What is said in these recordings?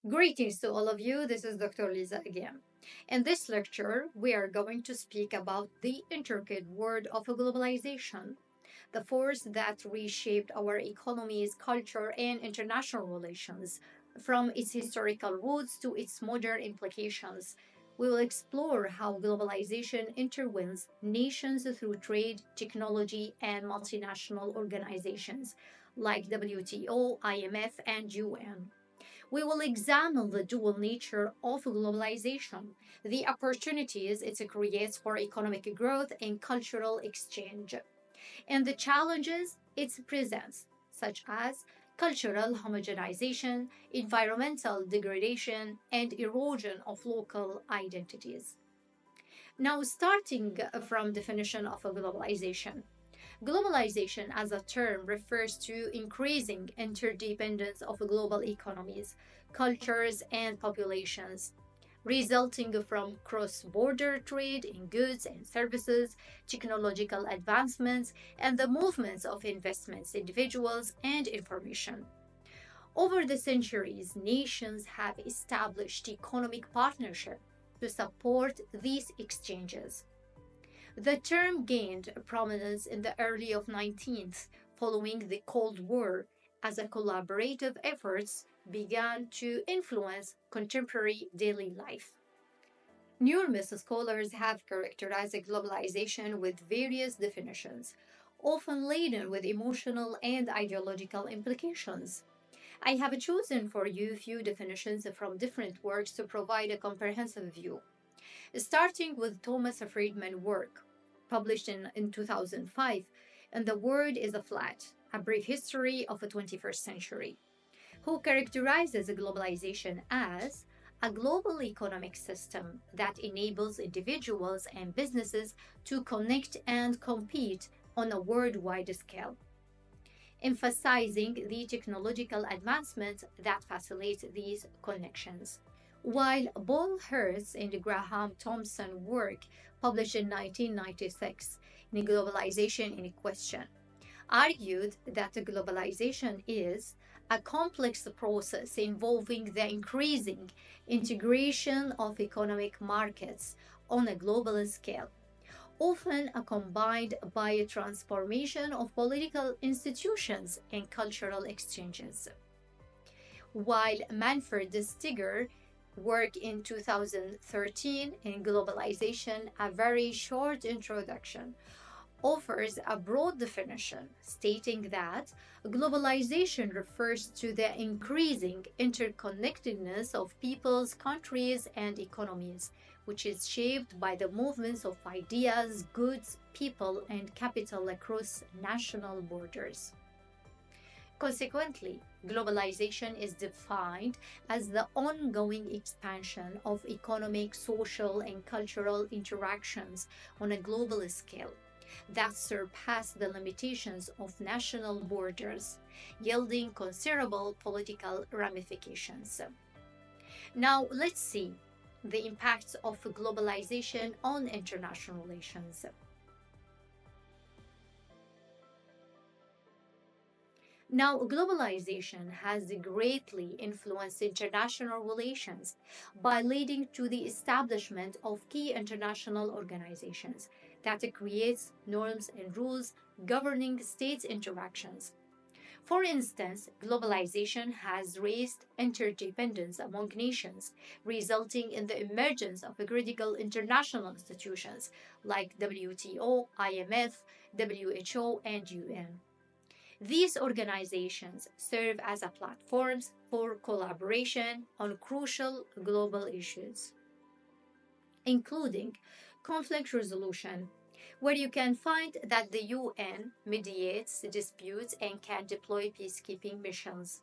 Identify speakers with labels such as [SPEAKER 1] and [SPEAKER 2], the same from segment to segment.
[SPEAKER 1] Greetings to all of you. This is Dr. Lisa again. In this lecture, we are going to speak about the intricate world of globalization, the force that reshaped our economies, culture, and international relations, from its historical roots to its modern implications. We will explore how globalization intertwines nations through trade, technology, and multinational organizations like WTO, IMF, and UN. We will examine the dual nature of globalization, the opportunities it creates for economic growth and cultural exchange, and the challenges it presents, such as cultural homogenization, environmental degradation, and erosion of local identities. Now, starting from definition of a globalization. Globalization as a term refers to increasing interdependence of global economies, cultures, and populations, resulting from cross border trade in goods and services, technological advancements, and the movements of investments, individuals, and information. Over the centuries, nations have established economic partnership to support these exchanges. The term gained prominence in the early of 19th following the Cold War as a collaborative efforts began to influence contemporary daily life. Numerous scholars have characterized globalization with various definitions, often laden with emotional and ideological implications. I have chosen for you a few definitions from different works to provide a comprehensive view, starting with Thomas Friedman's work, published in 2005, and The Word is a Flat, A Brief History of the 21st Century, who characterizes globalization as a global economic system that enables individuals and businesses to connect and compete on a worldwide scale, emphasizing the technological advancements that facilitate these connections. While Paul Hirst and Graham Thompson work, published in 1996 in Globalization in Question, argued that globalization is a complex process involving the increasing integration of economic markets on a global scale, often accompanied by a transformation of political institutions and cultural exchanges. While Manfred Stiger work in 2013 in Globalization, a very short introduction, offers a broad definition stating that globalization refers to the increasing interconnectedness of peoples, countries, and economies, which is shaped by the movements of ideas, goods, people, and capital across national borders. Consequently, globalization is defined as the ongoing expansion of economic, social, and cultural interactions on a global scale that surpass the limitations of national borders, yielding considerable political ramifications. Now, let's see the impacts of globalization on international relations. Now, globalization has greatly influenced international relations by leading to the establishment of key international organizations that creates norms and rules governing states' interactions. For instance, globalization has raised interdependence among nations, resulting in the emergence of critical international institutions like WTO, IMF, WHO, and UN. These organizations serve as a platforms for collaboration on crucial global issues, including conflict resolution, where you can find that the UN mediates disputes and can deploy peacekeeping missions,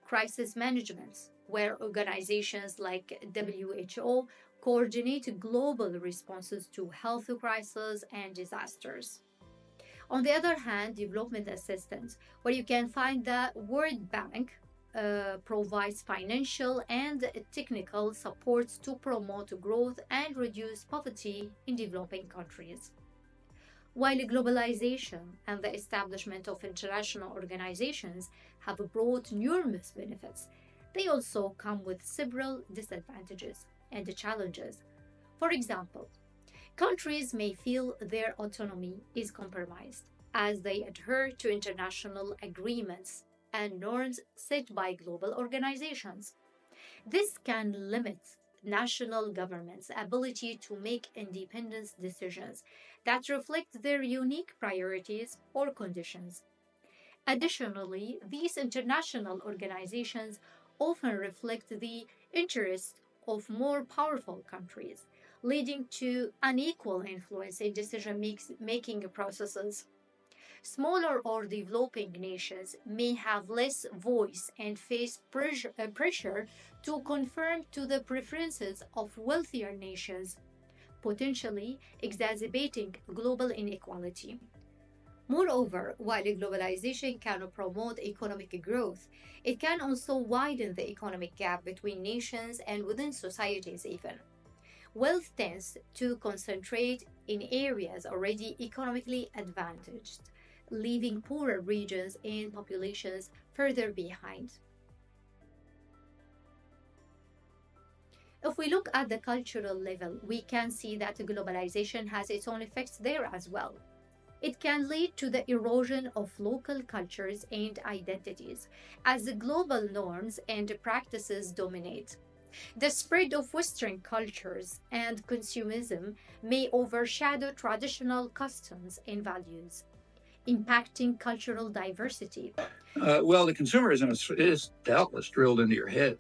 [SPEAKER 1] crisis management, where organizations like WHO coordinate global responses to health crises and disasters. On the other hand, development assistance, where you can find the World Bank provides financial and technical supports to promote growth and reduce poverty in developing countries. While globalization and the establishment of international organizations have brought numerous benefits, they also come with several disadvantages and challenges. For example, countries may feel their autonomy is compromised as they adhere to international agreements and norms set by global organizations. This can limit national governments' ability to make independent decisions that reflect their unique priorities or conditions. Additionally, these international organizations often reflect the interests of more powerful countries, leading to unequal influence in decision making processes. Smaller or developing nations may have less voice and face pressure to conform to the preferences of wealthier nations, potentially exacerbating global inequality. Moreover, while globalization can promote economic growth, it can also widen the economic gap between nations and within societies, even. Wealth tends to concentrate in areas already economically advantaged, leaving poorer regions and populations further behind. If we look at the cultural level, we can see that globalization has its own effects there as well. It can lead to the erosion of local cultures and identities as the global norms and practices dominate. The spread of Western cultures and consumerism may overshadow traditional customs and values, impacting cultural diversity.
[SPEAKER 2] Well, the consumerism is doubtless drilled into your head.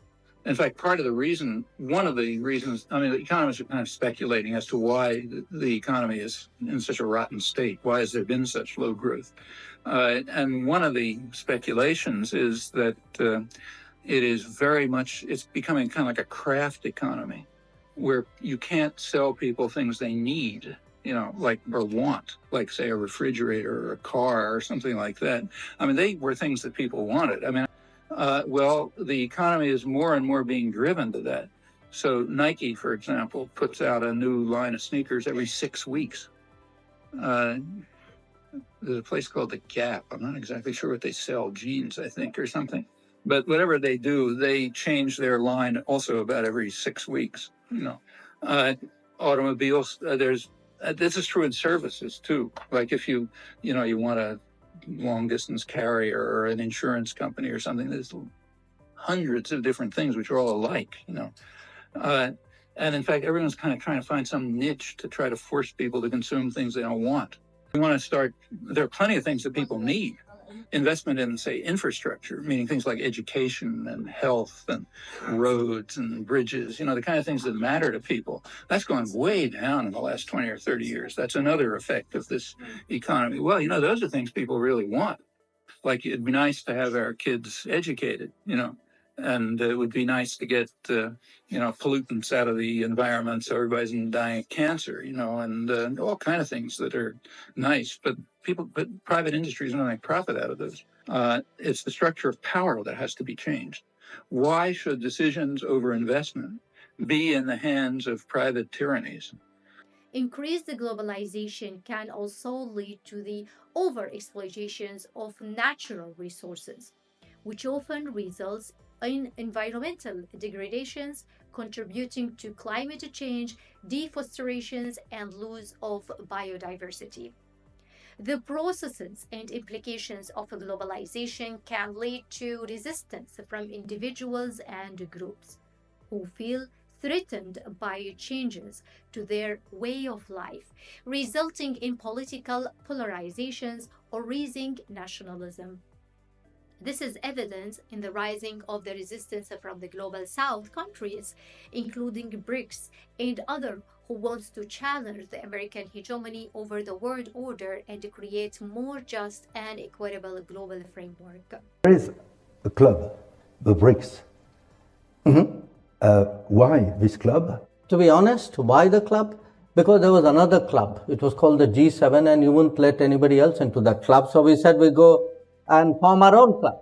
[SPEAKER 2] In fact, one of the reasons, I mean, the economists are kind of speculating as to why the economy is in such a rotten state. Why has there been such low growth? And one of the speculations is that it's becoming kind of like a craft economy where you can't sell people things they need, like, or want, like, say, a refrigerator or a car or something like that. I mean, they were things that people wanted. I mean, well, the economy is more and more being driven to that. So Nike, for example, puts out a new line of sneakers every 6 weeks. There's a place called The Gap. I'm not exactly sure what they sell, jeans, I think, or something. But whatever they do, they change their line also about every 6 weeks. Automobiles. This is true in services too. Like if you want a long distance carrier or an insurance company or something, there's hundreds of different things which are all alike. And in fact, everyone's kind of trying to find some niche to try to force people to consume things they don't want. There are plenty of things that people need. Investment in, say, infrastructure, meaning things like education and health and roads and bridges, the kind of things that matter to people. That's gone way down in the last 20 or 30 years. That's another effect of this economy. Well, those are things people really want. Like, it'd be nice to have our kids educated, and it would be nice to get, pollutants out of the environment so everybody's not dying of cancer, and all kind of things that are nice. But private industries don't make profit out of those. It's the structure of power that has to be changed. Why should decisions over investment be in the hands of private tyrannies?
[SPEAKER 1] Increased globalization can also lead to the overexploitations of natural resources, which often results in environmental degradations, contributing to climate change, deforestation, and loss of biodiversity. The processes and implications of globalization can lead to resistance from individuals and groups who feel threatened by changes to their way of life, resulting in political polarizations or rising nationalism. This is evident in the rising of the resistance from the global south countries, including BRICS and others who wants to challenge the American hegemony over the world order and create more just and equitable global framework.
[SPEAKER 3] There is a club, the BRICS. Why this club?
[SPEAKER 4] To be honest, why the club? Because there was another club. It was called the G7 and you wouldn't let anybody else into that club. So we said we go and form our own club.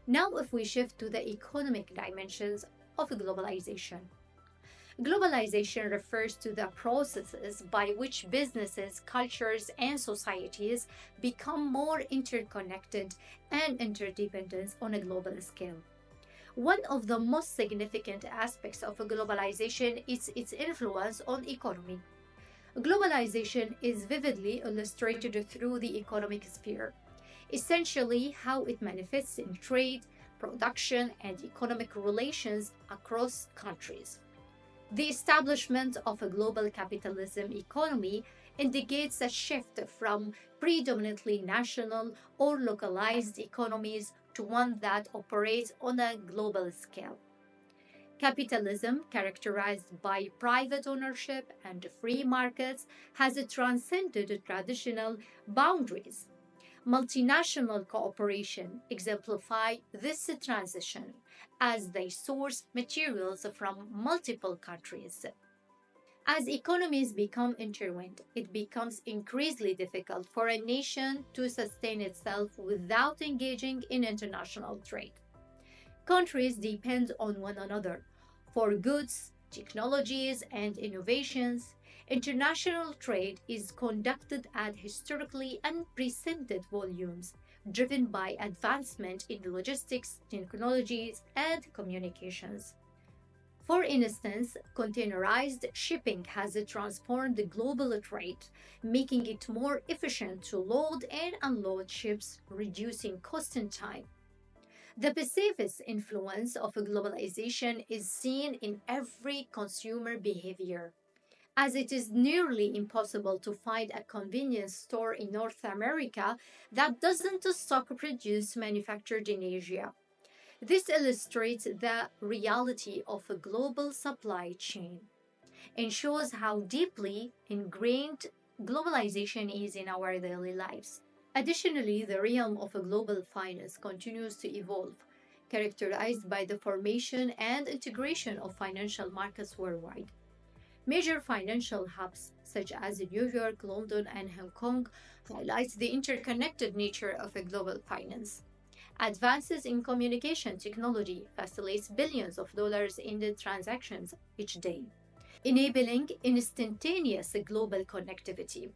[SPEAKER 1] Now, if we shift to the economic dimensions of globalization. Globalization refers to the processes by which businesses, cultures, and societies become more interconnected and interdependent on a global scale. One of the most significant aspects of globalization is its influence on economy. Globalization is vividly illustrated through the economic sphere, essentially how it manifests in trade, production, and economic relations across countries. The establishment of a global capitalism economy indicates a shift from predominantly national or localized economies to one that operates on a global scale. Capitalism, characterized by private ownership and free markets, has transcended traditional boundaries. Multinational cooperation exemplify this transition as they source materials from multiple countries. As economies become intertwined, it becomes increasingly difficult for a nation to sustain itself without engaging in international trade. Countries depend on one another for goods, technologies, and innovations. International trade is conducted at historically unprecedented volumes, driven by advancement in logistics, technologies, and communications. For instance, containerized shipping has transformed global trade, making it more efficient to load and unload ships, reducing cost and time. The pacifist influence of globalization is seen in every consumer behavior, as it is nearly impossible to find a convenience store in North America that doesn't stock produce manufactured in Asia. This illustrates the reality of a global supply chain and shows how deeply ingrained globalization is in our daily lives. Additionally, the realm of a global finance continues to evolve, characterized by the formation and integration of financial markets worldwide. Major financial hubs such as New York, London, and Hong Kong highlight the interconnected nature of a global finance. Advances in communication technology facilitates billions of dollars in the transactions each day, enabling instantaneous global connectivity.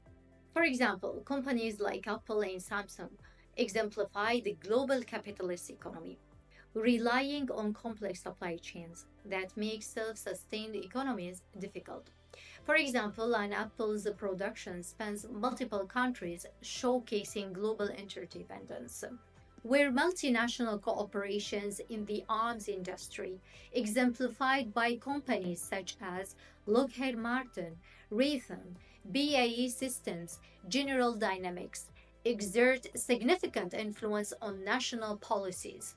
[SPEAKER 1] For example, companies like Apple and Samsung exemplify the global capitalist economy, relying on complex supply chains that make self-sustained economies difficult. For example, an Apple's production spans multiple countries, showcasing global interdependence. Where multinational cooperations in the arms industry, exemplified by companies such as Lockheed Martin, Raytheon, BAE Systems, General Dynamics, exert significant influence on national policies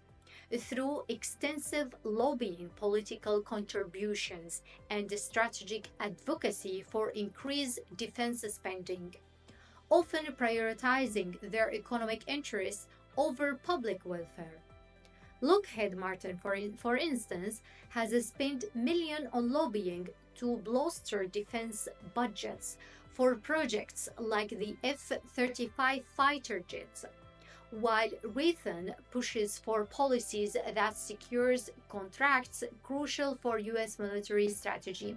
[SPEAKER 1] through extensive lobbying, political contributions, and strategic advocacy for increased defense spending, often prioritizing their economic interests over public welfare. Lockheed Martin, for instance, has spent millions on lobbying to bolster defense budgets for projects like the F 35 fighter jets, while Raytheon pushes for policies that secures contracts crucial for US military strategy.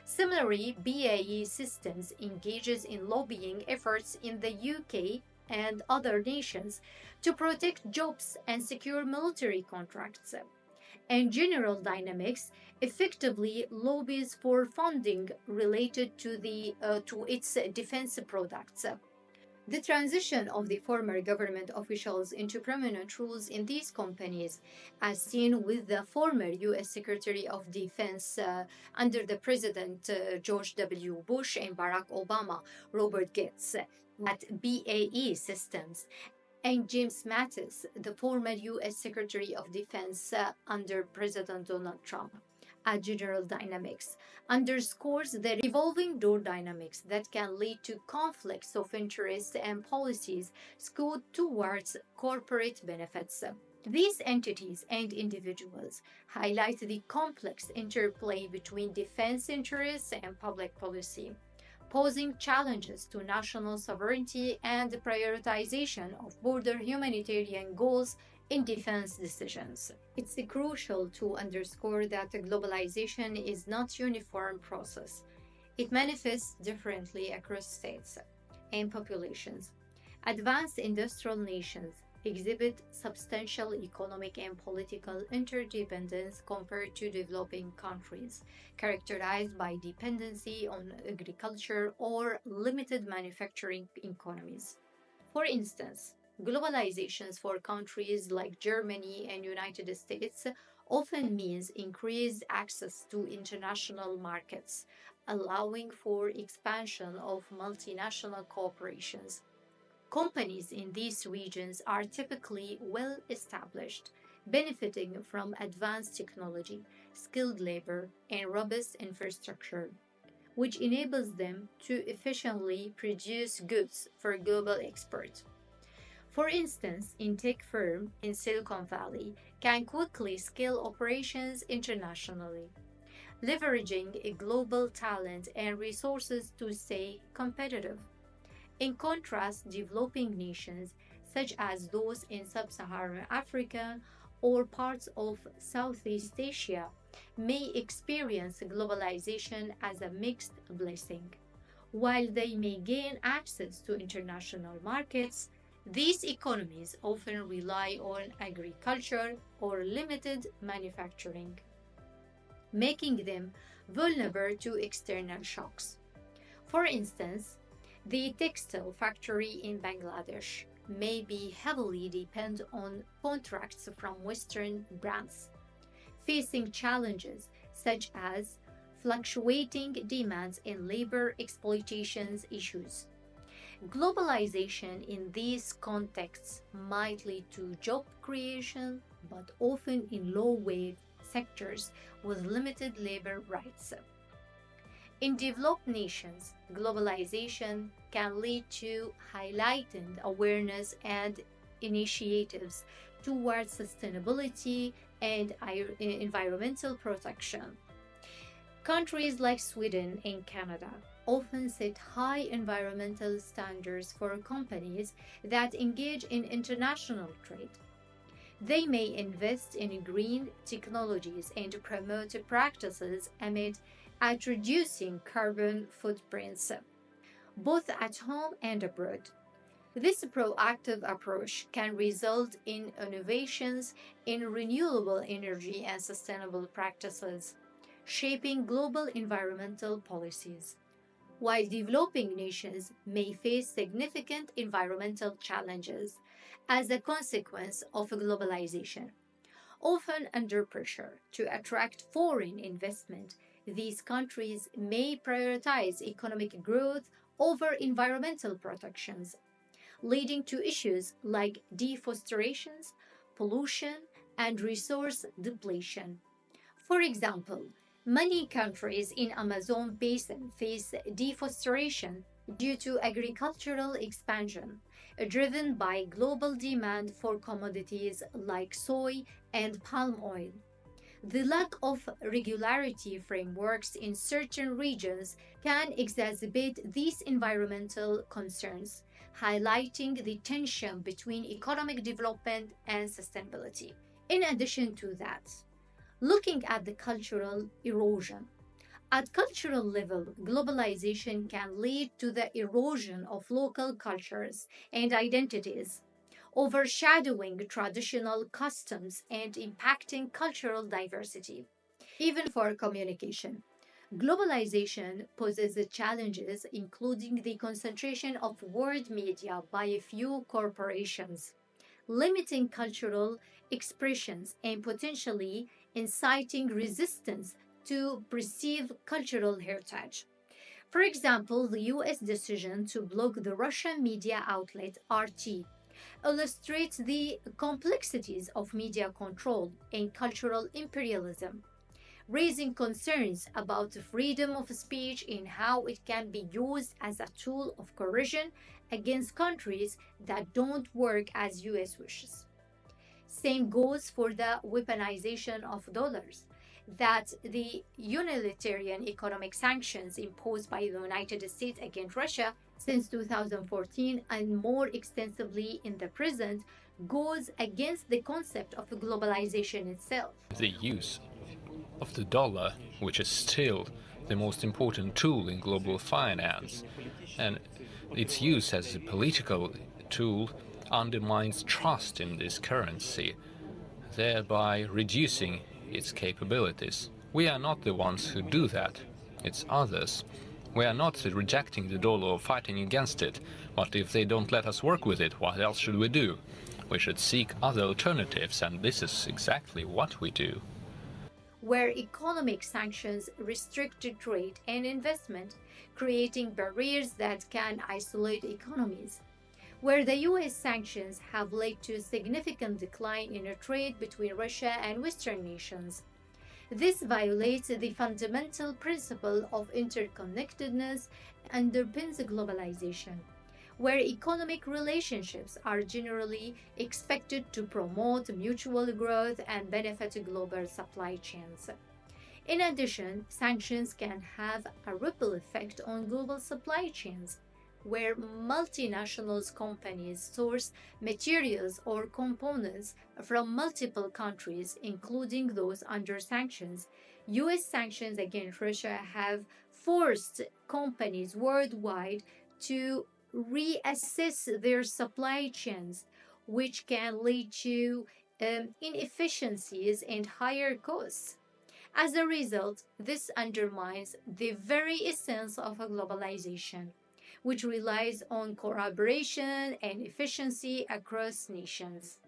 [SPEAKER 1] Similarly, BAE Systems engages in lobbying efforts in the UK and other nations to protect jobs and secure military contracts. And General Dynamics effectively lobbies for funding related to its defense products. The transition of the former government officials into prominent roles in these companies, as seen with the former U.S. Secretary of Defense under the President George W. Bush and Barack Obama, Robert Gates, at BAE Systems, and James Mattis, the former U.S. Secretary of Defense under President Donald Trump, at General Dynamics, underscores the revolving door dynamics that can lead to conflicts of interest and policies skewed towards corporate benefits. These entities and individuals highlight the complex interplay between defense interests and public policy, posing challenges to national sovereignty and the prioritization of broader humanitarian goals in defense decisions. It's crucial to underscore that globalization is not a uniform process. It manifests differently across states and populations. Advanced industrial nations exhibit substantial economic and political interdependence compared to developing countries, characterized by dependency on agriculture or limited manufacturing economies. For instance, globalizations for countries like Germany and United States often means increased access to international markets, allowing for expansion of multinational corporations. Companies in these regions are typically well established, benefiting from advanced technology, skilled labor, and robust infrastructure, which enables them to efficiently produce goods for global export. For instance, a tech firm in Silicon Valley can quickly scale operations internationally, leveraging a global talent and resources to stay competitive. In contrast, developing nations, such as those in sub Saharan Africa or parts of Southeast Asia, may experience globalization as a mixed blessing. While they may gain access to international markets, these economies often rely on agriculture or limited manufacturing, making them vulnerable to external shocks. For instance, the textile factory in Bangladesh may be heavily dependent on contracts from Western brands, facing challenges such as fluctuating demands and labor exploitations issues. Globalization in these contexts might lead to job creation, but often in low wage sectors with limited labor rights. In developed nations, globalization can lead to heightened awareness and initiatives towards sustainability and environmental protection. Countries like Sweden and Canada often set high environmental standards for companies that engage in international trade. They may invest in green technologies and promote practices amid at reducing carbon footprints, both at home and abroad. This proactive approach can result in innovations in renewable energy and sustainable practices, shaping global environmental policies. While developing nations may face significant environmental challenges as a consequence of globalization, often under pressure to attract foreign investment, these countries may prioritize economic growth over environmental protections, leading to issues like deforestation, pollution, and resource depletion. For example, many countries in Amazon basin face deforestation due to agricultural expansion, driven by global demand for commodities like soy and palm oil. The lack of regulatory frameworks in certain regions can exacerbate these environmental concerns, highlighting the tension between economic development and sustainability. In addition to that, looking at the cultural erosion. At cultural level, globalization can lead to the erosion of local cultures and identities, overshadowing traditional customs and impacting cultural diversity. Even for communication, globalization poses challenges including the concentration of world media by a few corporations, limiting cultural expressions and potentially inciting resistance to perceived cultural heritage. For example, the US decision to block the Russian media outlet RT illustrates the complexities of media control and cultural imperialism, raising concerns about freedom of speech and how it can be used as a tool of coercion against countries that don't work as US wishes. Same goes for the weaponization of dollars that the unilateral economic sanctions imposed by the United States against Russia since 2014 and more extensively in the present goes against the concept of globalization itself.
[SPEAKER 5] The use of the dollar, which is still the most important tool in global finance, and its use as a political tool undermines trust in this currency, thereby reducing its capabilities. We are not the ones who do that, it's others. We are not rejecting the dollar or fighting against it, but if they don't let us work with it, what else should we do? We should seek other alternatives, and this is exactly what we do.
[SPEAKER 1] Where economic sanctions restrict trade and investment, creating barriers that can isolate economies. Where the US sanctions have led to a significant decline in trade between Russia and Western nations. This violates the fundamental principle of interconnectedness and underpins globalization, where economic relationships are generally expected to promote mutual growth and benefit global supply chains. In addition, sanctions can have a ripple effect on global supply chains, where multinational companies source materials or components from multiple countries, including those under sanctions. US sanctions against Russia have forced companies worldwide to reassess their supply chains, which can lead to inefficiencies and higher costs. As a result, this undermines the very essence of a globalization, which relies on collaboration and efficiency across nations.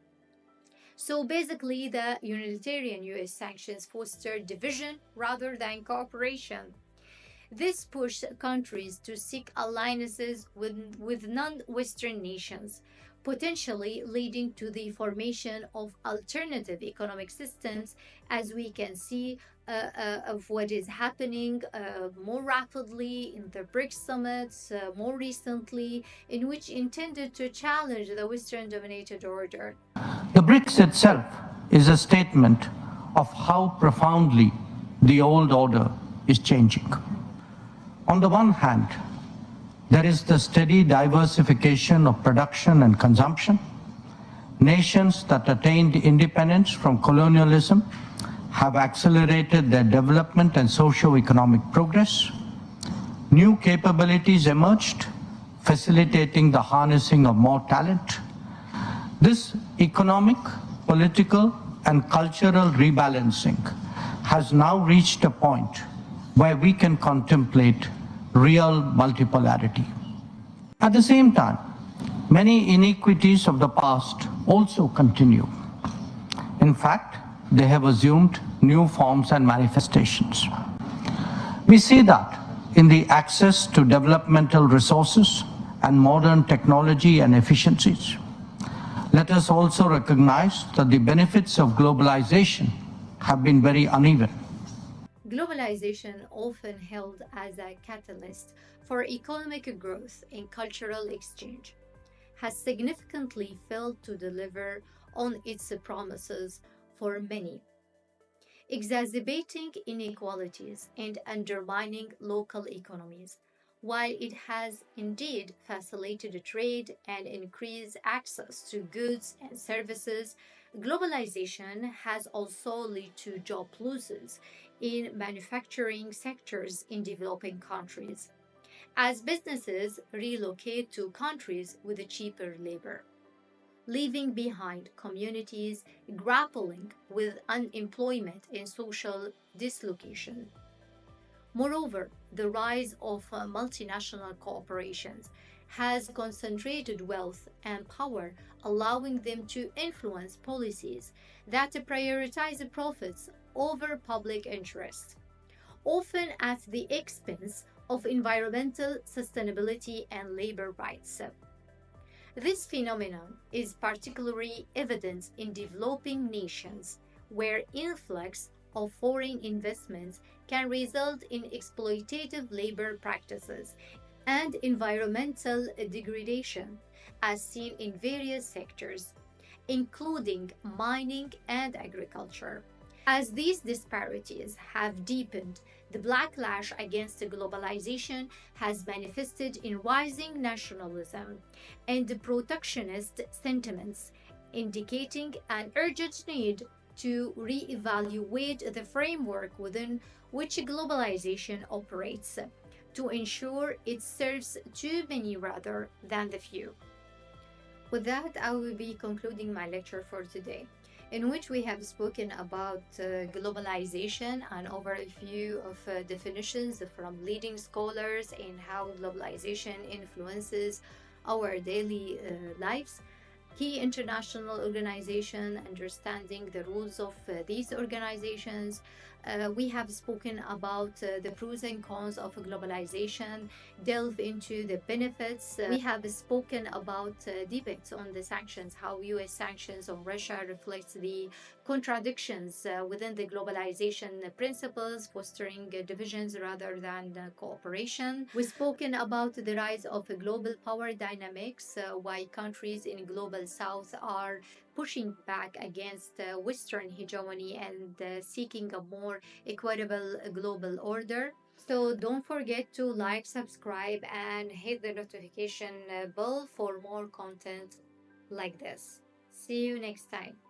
[SPEAKER 1] So basically, the unilateral US sanctions foster division rather than cooperation. This pushed countries to seek alliances with non Western nations, potentially leading to the formation of alternative economic systems, as we can see of what is happening more rapidly in the BRICS summits, more recently, in which intended to challenge the Western dominated order.
[SPEAKER 4] The BRICS itself is a statement of how profoundly the old order is changing. On the one hand, there is the steady diversification of production and consumption. Nations that attained independence from colonialism have accelerated their development and socio-economic progress. New capabilities emerged, facilitating the harnessing of more talent. This economic, political, and cultural rebalancing has now reached a point where we can contemplate real multipolarity. At the same time, many inequities of the past also continue. In fact, they have assumed new forms and manifestations. We see that in the access to developmental resources and modern technology and efficiencies. Let us also recognize that the benefits of globalization have been very uneven.
[SPEAKER 1] Globalization, often held as a catalyst for economic growth and cultural exchange, has significantly failed to deliver on its promises for many, exacerbating inequalities and undermining local economies. While it has indeed facilitated trade and increased access to goods and services, globalization has also led to job losses in manufacturing sectors in developing countries, as businesses relocate to countries with cheaper labor, leaving behind communities grappling with unemployment and social dislocation. Moreover, the rise of multinational corporations has concentrated wealth and power, allowing them to influence policies that prioritize profits over public interest, often at the expense of environmental sustainability and labor rights. This phenomenon is particularly evident in developing nations, where influx of foreign investments can result in exploitative labor practices and environmental degradation, as seen in various sectors, including mining and agriculture. As these disparities have deepened, the backlash against globalization has manifested in rising nationalism and protectionist sentiments, indicating an urgent need to re-evaluate the framework within which globalization operates to ensure it serves too many rather than the few. With that, I will be concluding my lecture for today, in which we have spoken about globalization and over a few of definitions from leading scholars and how globalization influences our daily lives, key international organization, understanding the rules of these organizations. We have spoken about the pros and cons of globalization, delve into the benefits. We have spoken about debates on the sanctions, how US sanctions on Russia reflects the contradictions within the globalization principles, fostering divisions rather than cooperation. We've spoken about the rise of global power dynamics, why countries in global south are pushing back against Western hegemony and seeking a more equitable global order. So don't forget to like, subscribe, and hit the notification bell for more content like this. See you next time.